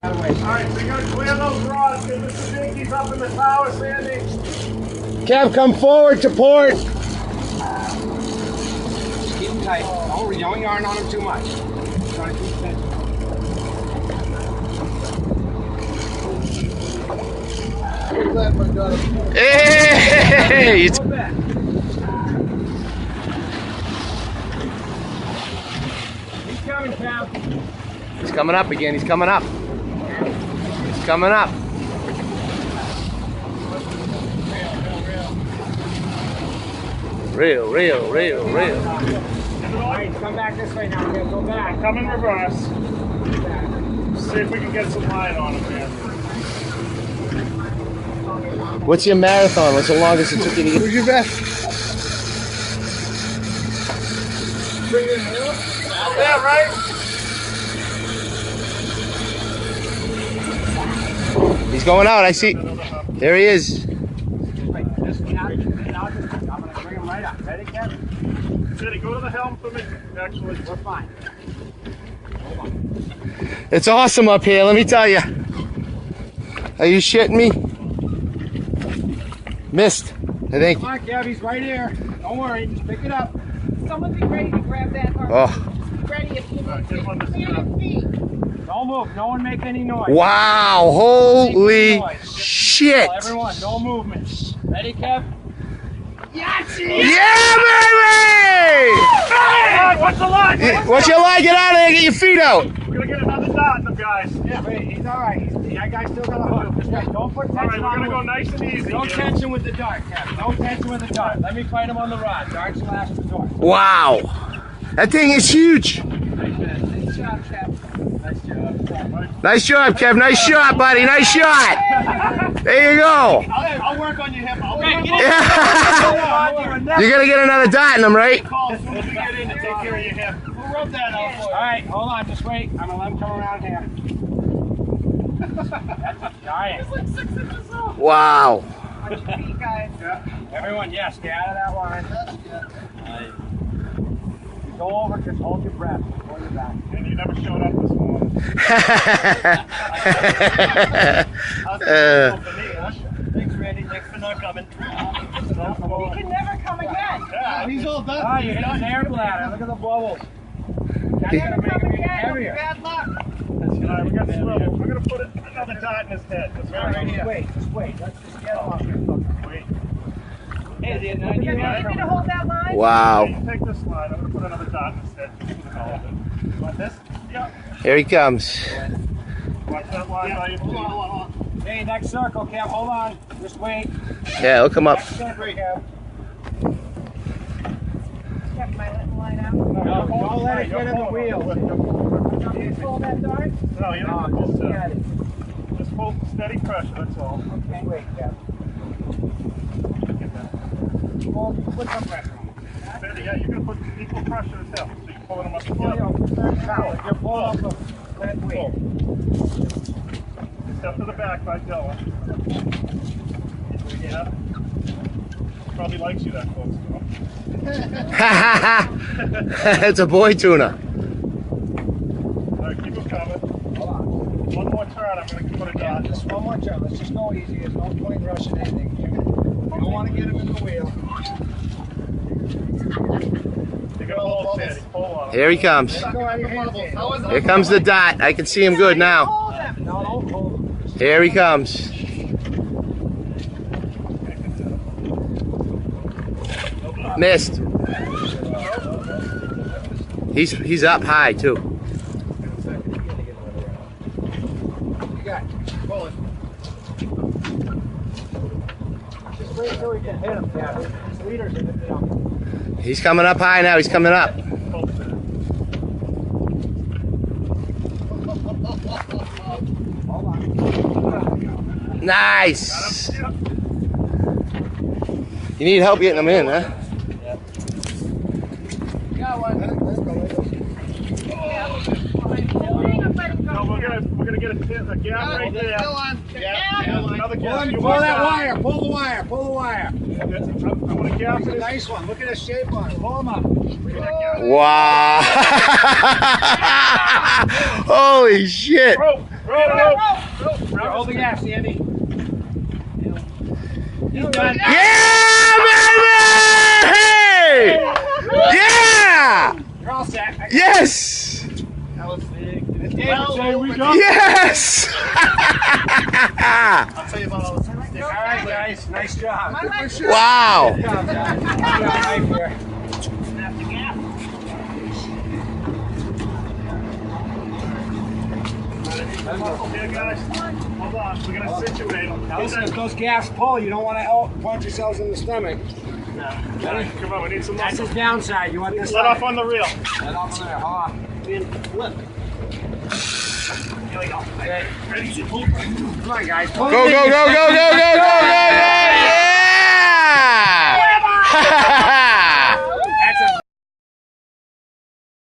Alright, so you're gonna clear those rods, get Mr. Dinky's up in the tower, Sandy. Kev, come forward to port. Just keep him tight. Don't yarn on him too much. Try to keep tension. Hey! Go back. He's coming, Cal. He's coming up again. He's coming up. He's coming up. Real. Alright, come back this way now. Go back. Come in reverse. See if we can get some line on him, man. What's your marathon? What's the longest it took you to get? Who's your best? Out there, right? He's going out. I see. There he is. I'm going to bring him right up. Ready, Kevin? Sandy, go to the helm for me. Actually, We're fine. Hold on. It's awesome up here, let me tell you. Are you shitting me? Missed, I think. Come on, Kev, he's right here. Don't worry, just pick it up. Someone be ready to grab that arm. Oh. Be ready if you Alright, get him on this plant side. his feet. Don't move. No one make any noise. Wow, holy shit. Everyone, no movement. Ready, Kev? Yahtzee! Yeah, baby! What's the line? What's your line? Get out of there, get your feet out. We're gonna get another dot in them, guys. Yeah, wait, he's all right. That guy's still got a hook. Just wait. Don't put tension Alright, we're on gonna him. go nice and easy. No here. tension with the dart, Kev. No tension with the dart. Let me fight him on the rod. Dart's last resort. Wow, that thing is huge. Nice job, Kev. Nice job. Nice job, Kev. Nice shot, buddy. Nice shot. There you go. I'll work on your hip. I'll work on You're gonna get another dot in them, right? call as soon as we get in to take care of your hip. We'll rub that out for you. All right, hold on. Just wait. I'm going to let him come around here. That's a giant. It's like 6 inches long. Wow. Watch your feet, guys. Everyone, yes, get out of that line. Go over, just hold your breath. Hold your back. And you never showed up this morning. How's it for me, huh? Thanks, Randy. Thanks for not coming. He can never come again. Yeah, he's all done. Oh, you hit his air bladder. Look at the bubbles. That's Never gonna make come him even again. heavier. Bad luck. Alright, we got swivel. We're gonna put another dot in his head. That's All right, just wait, just wait. Let's just get him off here. Wait. Hey, the You need me to hold that line? Wow. You take this line. I'm gonna put another dot in his head. Want this? Yeah. Here he comes. Watch that line by your feet. Hold on. Hey, next circle, Kev. Hold on. Just wait. Yeah, he'll come up. Next circle, Kev. Kev, am I letting the line out? No, don't let it get in the wheel. Hold that dart? No, you No, don't just have get to. it. Just hold steady pressure, that's all. Okay, wait, Kev. Hold, put some pressure on him. Steady, yeah, you're gonna put equal pressure as hell. So you're pulling them up Pull together. your power. You're pulling up the lead weight. Step to the back by Dylan. Yeah. Probably likes you that close to him. It's a boy tuna. Alright, keep him coming. Hold on. One more turn, I'm gonna put a Yeah, dot. just one more turn. Let's just go easy. There's no point rushing anything here. You don't want to get him in the wheel. You're gonna hold steady. Hold on. Here he comes. Go out of your hands, Dave. Here comes the dot. I can see him good now. Hold him. No, don't hold him. Here he comes. Missed. He's up high too. You got it. Pull it. Just wait until we can hit him, Kev. His leader's in the jump. He's coming up high now. He's coming up. Hold on. Nice. You need help getting them in, huh? You got one. No, we're gonna get a gap right there. Another gap. You Pull want that wire. Pull the wire. Pull the wire. I want a gap That's in a this. nice one. Look at the shape on it. Pull him up. Wow. Holy shit. Rope. Hold the gas, Andy. He's done. Yeah, baby! Hey! Yeah! You're all set. Yes! That was big. Yes! I'll tell you about all this. All right, guys. Nice job. Wow! Good job, guys. Good job right here. Snap the gap. Here, guys. Hold on. We're going to situate them. Now listen, if those gaps pull, you don't want to punch yourselves in the stomach. Ready? Come on, we need some That's muscle. his downside. You want this Let off on the reel. Let off on there. Hold on. Flip. Here we go. Okay. Ready? Come on, guys. Go, go, go, go, go, go, go, go, go!